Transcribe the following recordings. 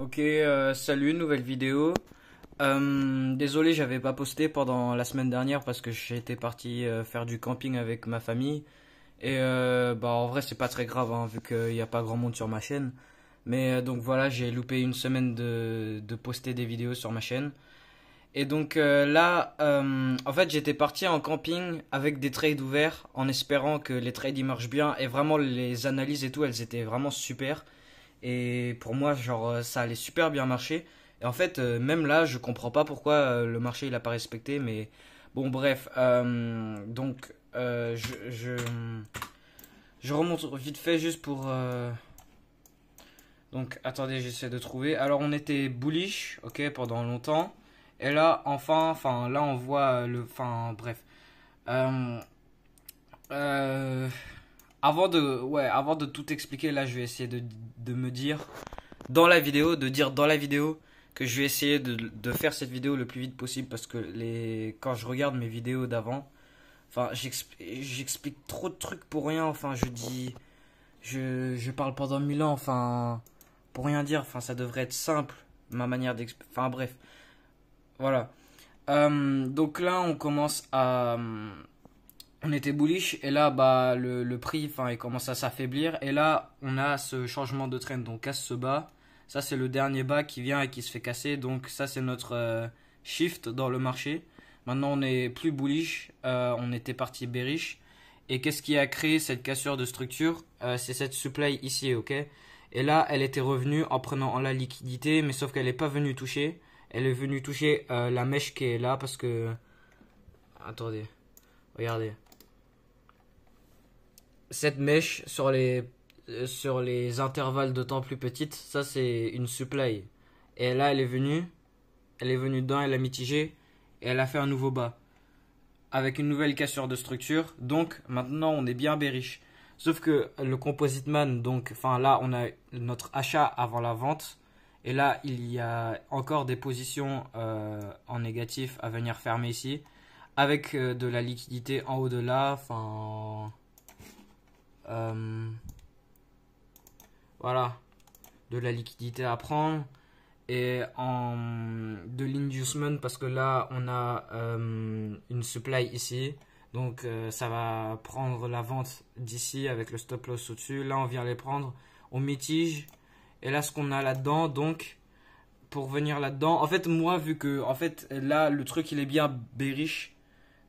Ok, salut, nouvelle vidéo. Désolé, j'avais pas posté pendant la semaine dernière parce que j'étais parti faire du camping avec ma famille. Et bah en vrai c'est pas très grave hein, vu qu'il n'y a pas grand monde sur ma chaîne. Mais donc voilà, j'ai loupé une semaine de poster des vidéos sur ma chaîne. Et donc là, en fait j'étais parti en camping avec des trades ouverts en espérant que les trades ils marchent bien. Et vraiment les analyses et tout, elles étaient vraiment super. Et pour moi, genre, ça allait super bien marcher. Et en fait, même là, je comprends pas pourquoi le marché il a pas respecté. Mais bon, bref. Donc, je remonte vite fait juste pour. Donc, attendez, j'essaie de trouver. Alors, on était bullish, ok, pendant longtemps. Et là, enfin, là, on voit le. Enfin, bref. Euh, euh, avant de tout expliquer, là, je vais essayer de me dire dans la vidéo que je vais essayer de faire cette vidéo le plus vite possible parce que quand je regarde mes vidéos d'avant, enfin, j'explique trop de trucs pour rien, enfin, je parle pendant 1000 ans, enfin, pour rien dire, enfin, ça devrait être simple, ma manière d'expliquer, enfin, bref, voilà. Donc là, on était bullish et là bah le prix enfin il commence à s'affaiblir et là on a ce changement de trend donc casse ce bas, ça c'est le dernier bas qui vient et qui se fait casser, donc ça c'est notre shift dans le marché. Maintenant on est plus bullish, on était parti bearish et qu'est-ce qui a créé cette cassure de structure? C'est cette supply ici, ok, et là elle était revenue en prenant en la liquidité, mais sauf qu'elle n'est pas venue toucher, elle est venue toucher la mèche qui est là parce que attendez, regardez cette mèche sur les intervalles de temps plus petites, ça c'est une supply. Et là, elle est venue dedans, elle a mitigé et elle a fait un nouveau bas avec une nouvelle cassure de structure. Donc maintenant, on est bien bearish. Sauf que le composite man, donc, enfin là, on a notre achat avant la vente. Et là, il y a encore des positions en négatif à venir fermer ici. Avec de la liquidité en haut de là. Enfin, euh, voilà, de la liquidité à prendre et de l'inducement parce que là on a une supply ici, donc ça va prendre la vente d'ici avec le stop loss au-dessus. Là on vient les prendre, on mitige et là ce qu'on a là-dedans, donc pour venir là-dedans, en fait moi vu que en fait là le truc il est bien bearish,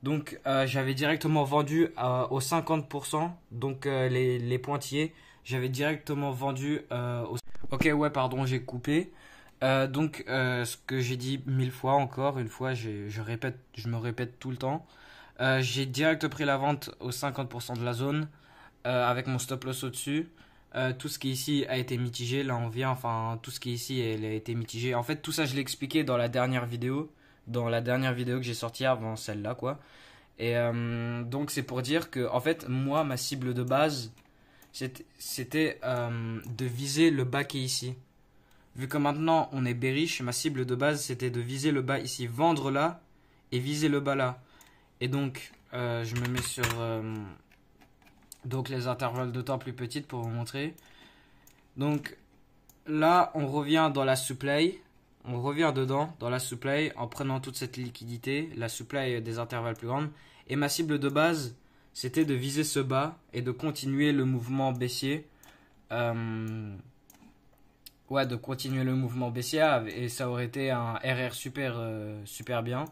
donc j'avais directement vendu au 50%, donc les pointillés, j'avais directement vendu au... Ok, ouais, pardon, j'ai coupé. Donc ce que j'ai dit 1000 fois, encore une fois, je me répète tout le temps. J'ai direct pris la vente au 50% de la zone avec mon stop loss au-dessus. Tout ce qui est ici a été mitigé, là on vient, enfin tout ce qui est ici elle a été mitigé. En fait tout ça je l'ai expliqué dans la dernière vidéo que j'ai sortie avant celle-là quoi. Et donc c'est pour dire que en fait moi ma cible de base c'était de viser le bas qui est ici. Vu que maintenant on est bearish, ma cible de base c'était de viser le bas ici, vendre là et viser le bas là. Et donc je me mets sur donc les intervalles de temps plus petites pour vous montrer. Donc là on revient dans la supply, on revient dedans dans la supply en prenant toute cette liquidité, la supply des intervalles plus grandes. Et ma cible de base c'était de viser ce bas et de continuer le mouvement baissier. Ouais, de continuer le mouvement baissier et ça aurait été un RR super bien.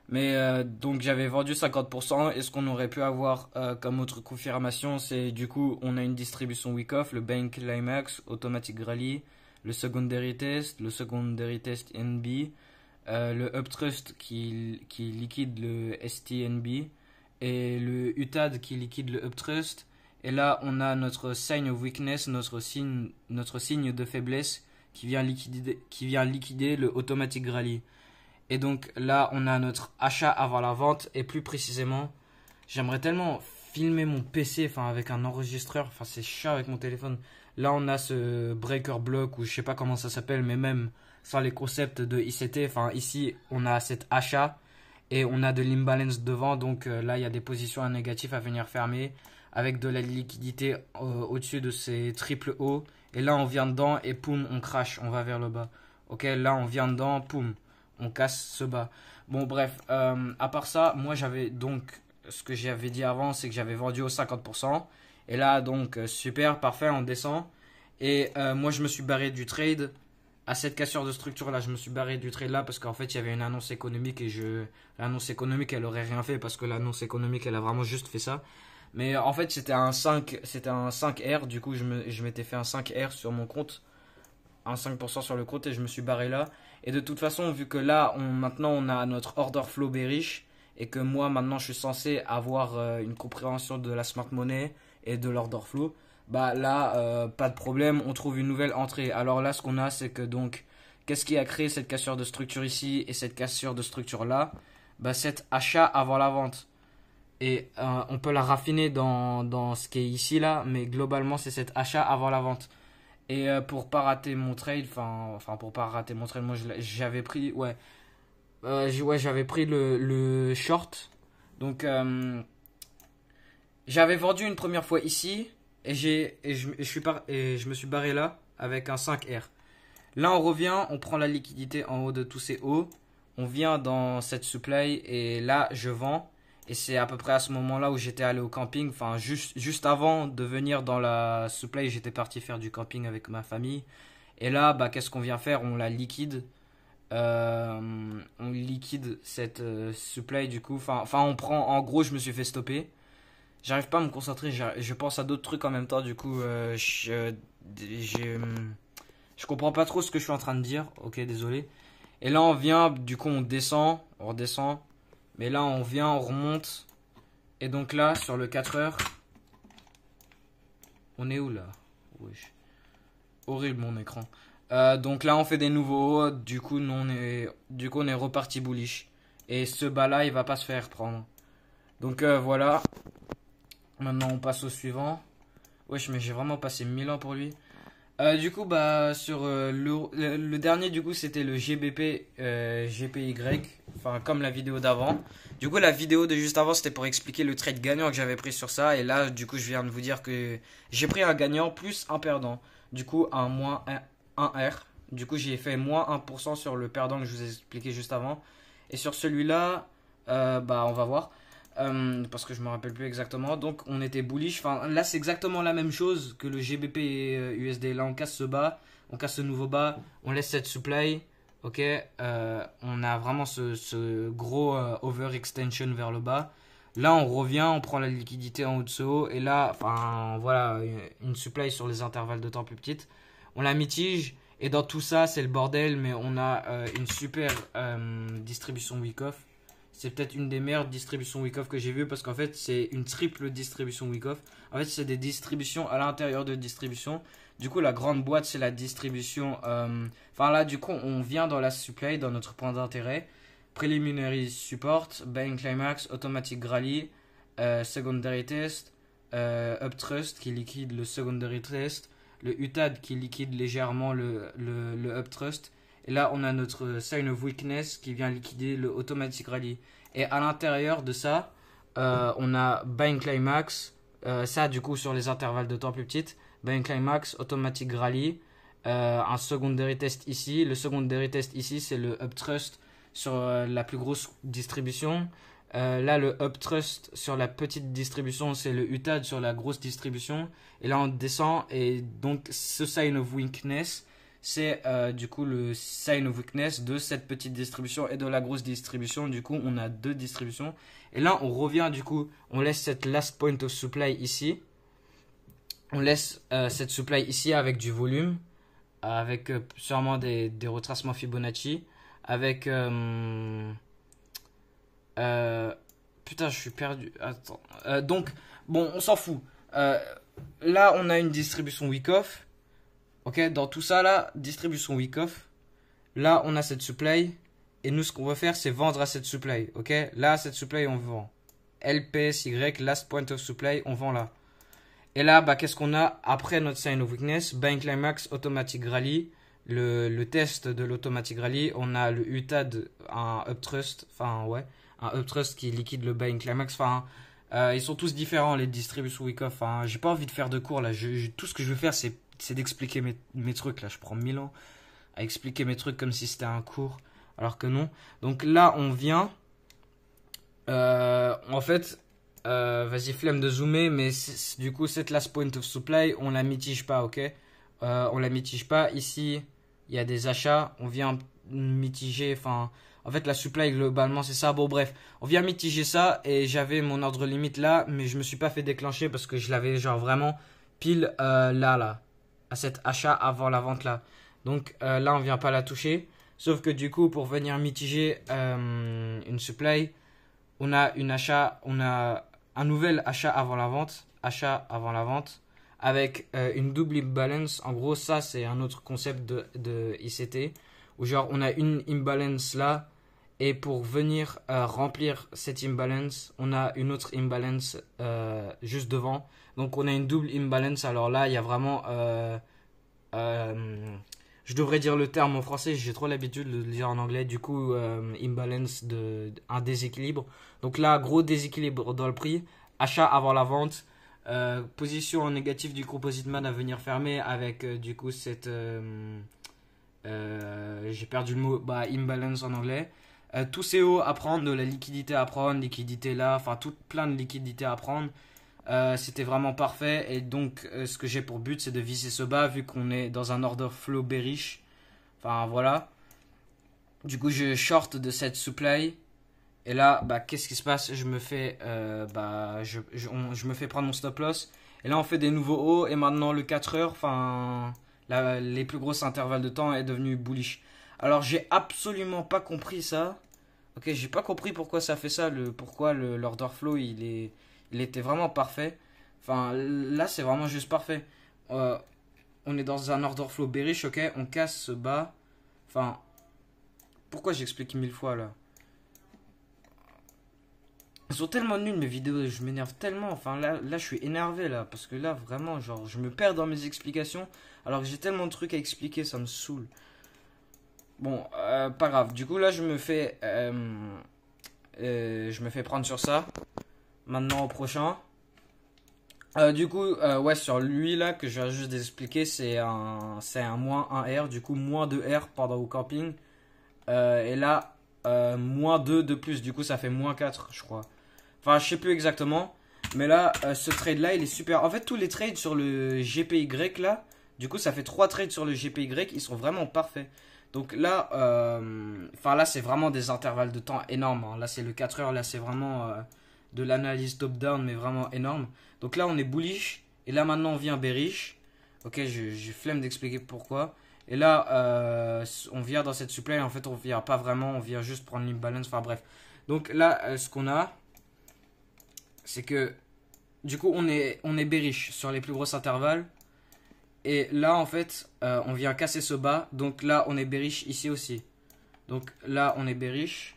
Mais donc j'avais vendu 50% et ce qu'on aurait pu avoir comme autre confirmation, c'est du coup on a une distribution week-off, le Bank Climax, Automatic Rally, le Secondary Test NB, le Uptrust qui liquide le STNB et le UTAD qui liquide le Uptrust. Et là, on a notre sign of weakness, notre signe de faiblesse qui vient liquider le automatic rally. Et donc là, on a notre achat avant la vente. Et plus précisément, j'aimerais tellement filmer mon PC, enfin avec un enregistreur. Enfin, c'est chiant avec mon téléphone. Là, on a ce breaker block ou je sais pas comment ça s'appelle, mais même sans les concepts de ICT. Enfin, ici, on a cet achat et on a de l'imbalance devant. Donc là, il y a des positions à négatif à venir fermer avec de la liquidité au-dessus de ces triple hauts Et là, on vient dedans et poum, on crash, on va vers le bas. Ok, là, on vient dedans, poum, on casse ce bas. Bon, bref, à part ça, moi, j'avais donc, ce que j'avais dit avant, c'est que j'avais vendu au 50%. Et là, donc, super, parfait, on descend. Et moi, je me suis barré du trade. À cette cassure de structure là, je me suis barré du trade là parce qu'en fait il y avait une annonce économique et l'annonce économique elle aurait rien fait parce que l'annonce économique elle a vraiment juste fait ça. Mais en fait c'était un 5R, du coup je m'étais fait un 5R sur mon compte, un 5% sur le compte et je me suis barré là. Et de toute façon vu que là maintenant on a notre order flow bearish et que moi maintenant je suis censé avoir une compréhension de la smart money et de l'order flow. Bah là, pas de problème, on trouve une nouvelle entrée. Alors là, ce qu'on a, c'est que donc, qu'est-ce qui a créé cette cassure de structure ici et cette cassure de structure là? Bah cet achat avant la vente. Et on peut la raffiner dans ce qui est ici là, mais globalement, c'est cet achat avant la vente. Et pour pas rater mon trade, enfin pour pas rater mon trade, moi j'avais pris, j'avais pris le short. Donc j'avais vendu une première fois ici. Et je me suis barré là avec un 5R. Là, on revient, on prend la liquidité en haut de tous ces hauts. On vient dans cette supply et là, je vends. Et c'est à peu près à ce moment-là où j'étais allé au camping. Enfin, juste avant de venir dans la supply, j'étais parti faire du camping avec ma famille. Et là, bah, qu'est-ce qu'on vient faire? On la liquide. On liquide cette supply du coup. Enfin, on prend. En gros, je me suis fait stopper. J'arrive pas à me concentrer, je pense à d'autres trucs en même temps, du coup, je comprends pas trop ce que je suis en train de dire, ok, désolé. Et là, on vient, du coup, on redescend, mais là, on vient, on remonte, et donc là, sur le 4 heures, on est où là? Wesh. Horrible mon écran. Donc là, on fait des nouveaux hauts, du coup, on est reparti bullish. Et ce bas là, il va pas se faire prendre. Donc voilà. Maintenant, on passe au suivant. Wesh, mais j'ai vraiment passé 1000 ans pour lui. Du coup, bah, sur le dernier, du coup, c'était le GBP GPY. Enfin, comme la vidéo d'avant. Du coup, la vidéo de juste avant, c'était pour expliquer le trade gagnant que j'avais pris sur ça. Et là, du coup, je viens de vous dire que j'ai pris un gagnant plus un perdant. Du coup, un moins 1 R. Du coup, j'ai fait moins 1% sur le perdant que je vous ai expliqué juste avant. Et sur celui-là, bah, on va voir. Parce que je me rappelle plus exactement. Donc on était bullish. Enfin là c'est exactement la même chose que le GBP et USD. Là on casse ce bas, on casse ce nouveau bas, on laisse cette supply. Ok, on a vraiment ce gros overextension vers le bas. Là on revient, on prend la liquidité en haut de ce haut. Et là, enfin voilà, une supply sur les intervalles de temps plus petites. On la mitige. Et dans tout ça c'est le bordel. Mais on a une super distribution week-off. C'est peut-être une des meilleures distributions week-off que j'ai vues parce qu'en fait, c'est une triple distribution week-off. En fait, c'est des distributions à l'intérieur de distribution. Du coup, la grande boîte, c'est la distribution. Enfin, là, du coup, on vient dans la supply, dans notre point d'intérêt. Preliminary support, buying climax, automatic rally, secondary test, uptrust qui liquide le secondary test, le UTAD qui liquide légèrement le uptrust. Et là, on a notre sign of weakness qui vient liquider le automatic rally. Et à l'intérieur de ça, on a buying climax. Ça, du coup, sur les intervalles de temps plus petites. Buying climax, automatic rally. Un secondary test ici. Le secondary test ici, c'est le uptrust sur la plus grosse distribution. Là, le uptrust sur la petite distribution, c'est le UTAD sur la grosse distribution. Et là, on descend. Et donc, ce sign of weakness, c'est du coup le sign of weakness de cette petite distribution et de la grosse distribution. Du coup, on a deux distributions. Et là, on revient du coup, on laisse cette last point of supply ici. On laisse cette supply ici avec du volume, avec sûrement des retracements Fibonacci, avec... putain, je suis perdu. Attends. Donc, bon, on s'en fout. Là, on a une distribution week-off. Ok, dans tout ça là, distribution week-off. Là, on a cette supply. Et nous, ce qu'on va faire, c'est vendre à cette supply. Ok, là, cette supply, on vend. LPSY, last point of supply, on vend là. Et là, bah, qu'est-ce qu'on a après notre sign of weakness? Buying climax, automatic rally. Le test de l'automatic rally. On a le UTAD, un uptrust. Enfin, ouais. Un uptrust qui liquide le buying climax. Enfin, ils sont tous différents, les distributions week-off. Enfin, j'ai pas envie de faire de cours là. Tout ce que je veux faire, c'est c'est d'expliquer mes trucs là. Je prends 1000 ans à expliquer mes trucs comme si c'était un cours, alors que non. Donc là, on vient. En fait, vas-y, flemme de zoomer, mais du coup, cette last point of supply, on la mitige pas, ok? On la mitige pas. Ici, il y a des achats. On vient mitiger, enfin, en fait, la supply globalement, c'est ça. Bon, bref, on vient mitiger ça et j'avais mon ordre limite là, mais je me suis pas fait déclencher parce que je l'avais genre vraiment pile là, à cet achat avant la vente là. Donc là, on vient pas la toucher. Sauf que du coup, pour venir mitiger une supply, on a un nouvel achat avant la vente, avec une double imbalance. En gros, ça c'est un autre concept de ICT, où genre on a une imbalance là, et pour venir remplir cette imbalance, on a une autre imbalance juste devant. Donc on a une double imbalance. Alors là, il y a vraiment je devrais dire le terme en français, j'ai trop l'habitude de le dire en anglais. Du coup, imbalance, un déséquilibre. Donc là, gros déséquilibre dans le prix. Achat avant la vente. Position en négatif du composite man à venir fermer avec du coup cette... j'ai perdu le mot, imbalance en anglais. Tout CO à prendre, de la liquidité à prendre, liquidité là, enfin tout plein de liquidité à prendre. C'était vraiment parfait et donc ce que j'ai pour but c'est de viser ce bas vu qu'on est dans un order flow bearish. Enfin voilà. Du coup je short de cette supply et là qu'est-ce qui se passe? Je me fais je me fais prendre mon stop loss et là on fait des nouveaux hauts et maintenant le 4 heures, enfin les plus grosses intervalles de temps est devenu bullish. Alors j'ai absolument pas compris ça. Ok, j'ai pas compris pourquoi ça fait ça, pourquoi l'order flow il était vraiment parfait. Enfin, là, c'est vraiment juste parfait. On est dans un order flow bearish, ok? On casse ce bas. Enfin, pourquoi j'explique 1000 fois, là? Elles sont tellement nulles, mes vidéos. Je m'énerve tellement. Enfin, là, je suis énervé, là. Parce que là, vraiment, genre, je me perds dans mes explications. Alors que j'ai tellement de trucs à expliquer, ça me saoule. Bon, pas grave. Du coup, là, je me fais prendre sur ça. Maintenant au prochain. Du coup, ouais, sur lui là que je vais juste expliquer, c'est un moins 1 R, du coup moins 2 R pendant au camping. Et là, moins 2 de plus, du coup ça fait moins 4, je crois. Enfin, je sais plus exactement. Mais là, ce trade là, il est super. En fait, tous les trades sur le GPY là, du coup ça fait 3 trades sur le GPY, ils sont vraiment parfaits. Donc là, enfin là, c'est vraiment des intervalles de temps énormes, hein. Là, c'est le 4 heures, là, c'est vraiment de l'analyse top-down, mais vraiment énorme. Donc là, on est bullish. Et là, maintenant, on vient bearish. Ok, j'ai flemme d'expliquer pourquoi. Et là, on vient dans cette supply. En fait, on vient pas vraiment. On vient juste prendre l'imbalance. Enfin, bref. Donc là, ce qu'on a, c'est que, du coup, on est bearish sur les plus grosses intervalles. Et là, en fait, on vient casser ce bas. Donc là, on est bearish ici aussi. Donc là, on est bearish.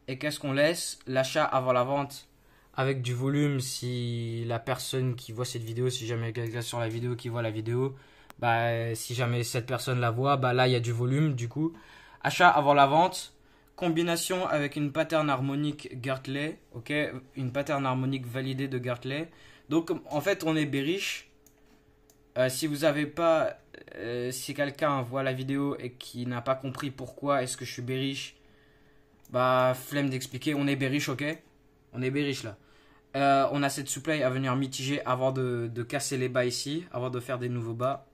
Et qu'est-ce qu'on laisse? L'achat avant la vente avec du volume. Si la personne qui voit cette vidéo, si jamais quelqu'un sur la vidéo qui voit la vidéo, si jamais cette personne la voit, là il y a du volume du coup. Achat avant la vente, combination avec une pattern harmonique Gartley, ok, une pattern harmonique validée de Gartley. Donc en fait on est bearish. Si vous avez pas, si quelqu'un voit la vidéo et qui n'a pas compris pourquoi est-ce que je suis bearish, flemme d'expliquer, on est bearish, ok? On est bearish là. On a cette supply à venir mitiger avant de casser les bas ici, avant de faire des nouveaux bas.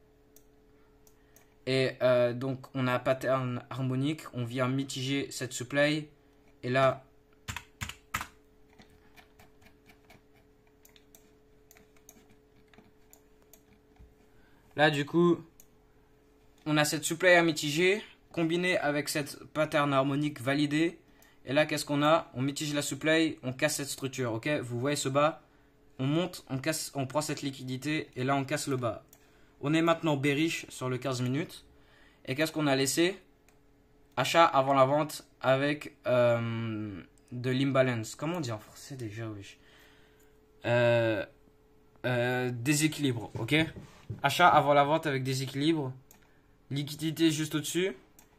Et donc on a un pattern harmonique, on vient mitiger cette supply. Et là, du coup, on a cette supply à mitiger, combinée avec cette pattern harmonique validée. Et là, qu'est-ce qu'on a? On mitige la supply, on casse cette structure, ok? Vous voyez ce bas? On monte, on casse, on prend cette liquidité et là, on casse le bas. On est maintenant bearish sur le 15 minutes. Et qu'est-ce qu'on a laissé? Achat avant la vente avec de l'imbalance. Comment on dit en français déjà, wesh? Déséquilibre, ok? Achat avant la vente avec déséquilibre. Liquidité juste au-dessus.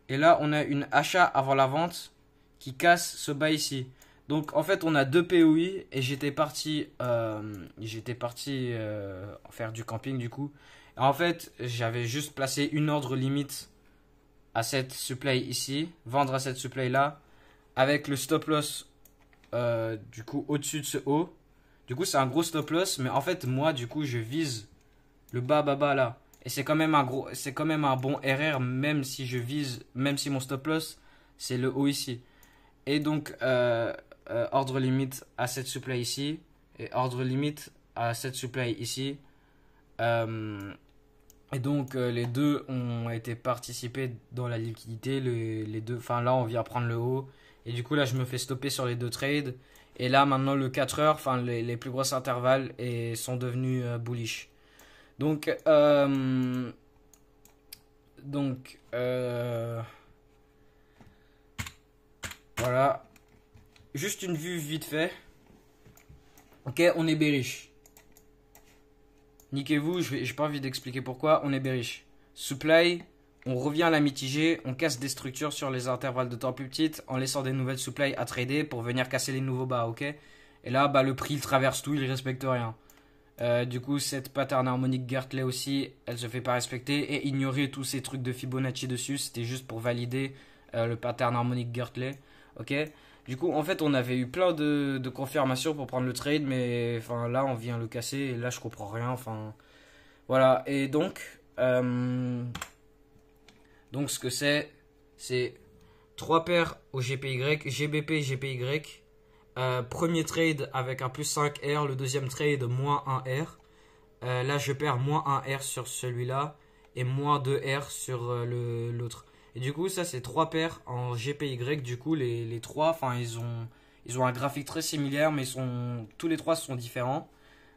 Et là, on a une achat avant la vente qui casse ce bas ici. Donc en fait on a deux POI et j'étais parti faire du camping du coup. En fait, j'avais juste placé une ordre limite à cette supply ici, vendre à cette supply là, avec le stop loss du coup au-dessus de ce haut. Du coup, c'est un gros stop loss, mais en fait, moi, du coup, je vise le bas bas bas là. Et c'est quand même c'est quand même un bon RR, même si je vise, même si mon stop loss, c'est le haut ici. Et donc, ordre limite à cette supply ici, et ordre limite à cette supply ici. Et donc, les deux ont été participés dans la liquidité. Les deux, enfin là, on vient prendre le haut. Et du coup, là, je me fais stopper sur les deux trades. Et là, maintenant, le 4 heures, enfin, les plus grosses intervalles sont devenus bullish. Donc, donc voilà. Juste une vue vite fait. Ok, on est bearish. Niquez-vous, j'ai pas envie d'expliquer pourquoi. On est bearish. Supply, on revient à la mitigée. On casse des structures sur les intervalles de temps plus petites en laissant des nouvelles supply à trader pour venir casser les nouveaux bas, ok. Et là, bah, le prix, il traverse tout, il respecte rien. Du coup, cette pattern harmonique Gartley aussi, elle se fait pas respecter. Et ignorer tous ces trucs de Fibonacci dessus, c'était juste pour valider le pattern harmonique Gartley. Ok. Du coup, en fait, on avait eu plein de confirmations pour prendre le trade, mais enfin là, on vient le casser. Et là, je comprends rien. Enfin, voilà. Et donc ce que c'est trois paires au GPY, GBP, GPY. Premier trade avec un plus 5R, le deuxième trade moins 1R. Là, je perds moins 1R sur celui-là et moins 2R sur l'autre. Et du coup, ça, c'est trois paires en GPY. Du coup, les trois, enfin, ils ont un graphique très similaire, mais tous les trois sont différents.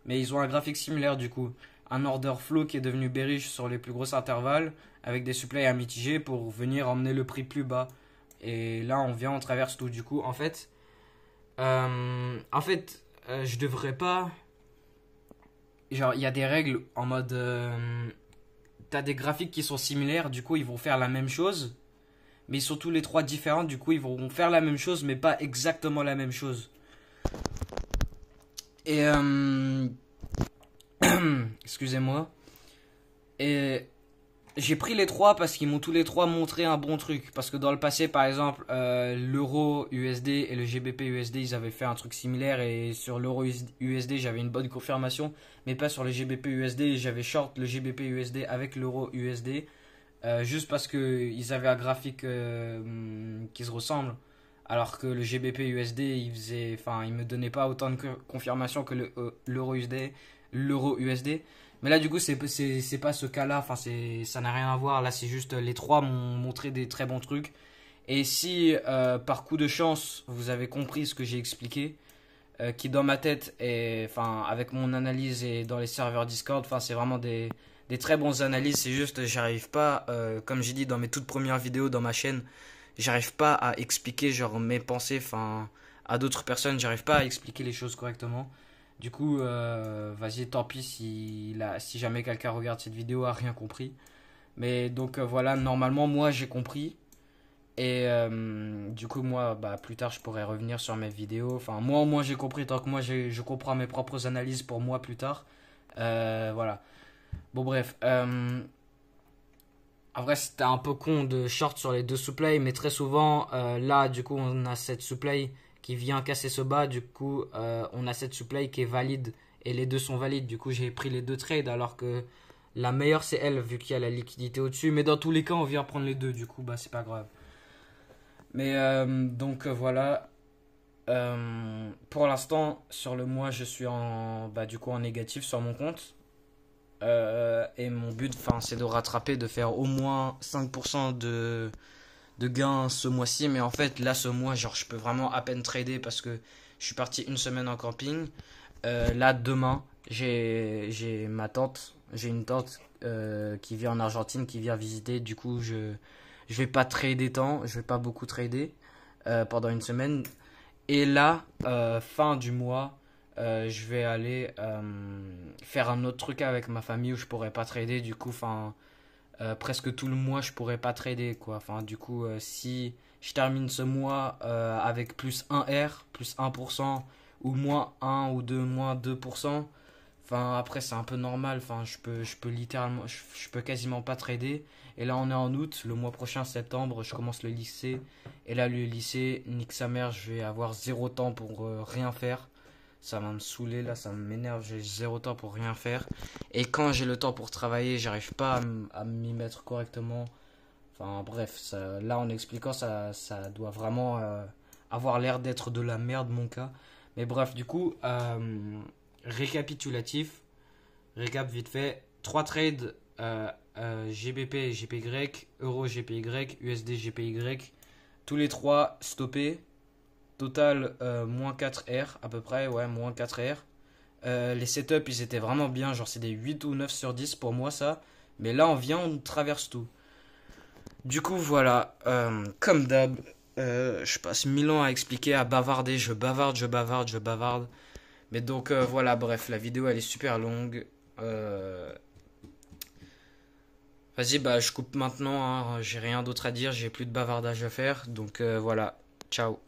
Mais ils ont un graphique similaire, du coup. Un order flow qui est devenu bearish sur les plus gros intervalles, avec des supplies à mitiger pour venir emmener le prix plus bas. Et là, on traverse tout. Du coup, je devrais pas. Genre, il y a des règles en mode. T'as des graphiques qui sont similaires, du coup, ils vont faire la même chose. Mais ils sont tous les trois différents, du coup, ils vont faire la même chose, mais pas exactement la même chose. Et. Excusez-moi. Et. J'ai pris les trois parce qu'ils m'ont tous les trois montré un bon truc. Parce que dans le passé, par exemple, l'euro USD et le GBP USD, ils avaient fait un truc similaire. Et sur l'euro USD, j'avais une bonne confirmation. Mais pas sur le GBP USD. J'avais short le GBP USD avec l'euro USD. Juste parce qu'ils avaient un graphique qui se ressemble. Alors que le GBP USD, il me donnait pas autant de confirmation que l'euro USD. Mais là, du coup, c'est pas ce cas-là. Enfin, ça n'a rien à voir. Là, c'est juste les trois m'ont montré des très bons trucs. Et si, par coup de chance, vous avez compris ce que j'ai expliqué, qui dans ma tête, enfin, avec mon analyse et dans les serveurs Discord, enfin, c'est vraiment des très bons analyses. C'est juste, j'arrive pas, comme j'ai dit dans mes toutes premières vidéos dans ma chaîne, j'arrive pas à expliquer genre mes pensées, enfin, à d'autres personnes. J'arrive pas à expliquer les choses correctement. Du coup, vas-y, tant pis si jamais quelqu'un regarde cette vidéo a rien compris. Mais donc voilà, normalement, moi j'ai compris. Et du coup, moi, bah, plus tard, je pourrais revenir sur mes vidéos. Enfin, moi au moins j'ai compris, tant que moi je comprends mes propres analyses pour moi plus tard. Voilà. Bon, bref. En vrai, c'était un peu con de short sur les deux supplies, mais très souvent, là, du coup, on a cette supply qui vient casser ce bas. Du coup, on a cette supply qui est valide et les deux sont valides. Du coup, j'ai pris les deux trades alors que la meilleure c'est elle vu qu'il y a la liquidité au-dessus. Mais dans tous les cas, on vient prendre les deux. Du coup, bah, c'est pas grave. Mais donc voilà. Pour l'instant, sur le mois, je suis du coup en négatif sur mon compte. Et mon but, c'est de rattraper, de faire au moins 5% de gains ce mois-ci. Mais en fait, là, ce mois, genre, je peux vraiment à peine trader parce que je suis parti une semaine en camping. Là, demain, j'ai une tante qui vit en Argentine, qui vient visiter. Du coup, je vais pas trader tant, je vais pas beaucoup trader pendant une semaine. Et là, fin du mois, je vais aller faire un autre truc avec ma famille où je pourrais pas trader. Du coup, presque tout le mois, je pourrais pas trader, quoi. Enfin, du coup, si je termine ce mois avec plus 1R, plus 1%, ou moins 1 ou 2, moins 2%, Enfin, après, c'est un peu normal. Enfin, je peux littéralement, je peux quasiment pas trader. Et là, on est en août. Le mois prochain, septembre, je commence le lycée. Et là, le lycée, nique sa mère, je vais avoir zéro temps pour rien faire. Ça va me saouler, là, ça m'énerve. J'ai zéro temps pour rien faire. Et quand j'ai le temps pour travailler, j'arrive pas à m'y mettre correctement. Enfin, bref, là, en expliquant, ça doit vraiment avoir l'air d'être de la merde, mon cas. Mais bref, du coup, récapitulatif, récap vite fait. 3 trades GBP et GPY, Euro GPY, USD GPY. Tous les 3 stoppés. Total moins 4R à peu près, ouais, moins 4R. Les setups, ils étaient vraiment bien, genre c'est des 8 ou 9 sur 10 pour moi ça. Mais là, on vient, on traverse tout. Du coup, voilà, comme d'hab, je passe 1000 ans à expliquer, à bavarder, je bavarde, je bavarde, je bavarde. Mais donc voilà, bref, la vidéo elle est super longue. Vas-y, bah je coupe maintenant, hein, j'ai rien d'autre à dire, j'ai plus de bavardage à faire. Donc voilà, ciao.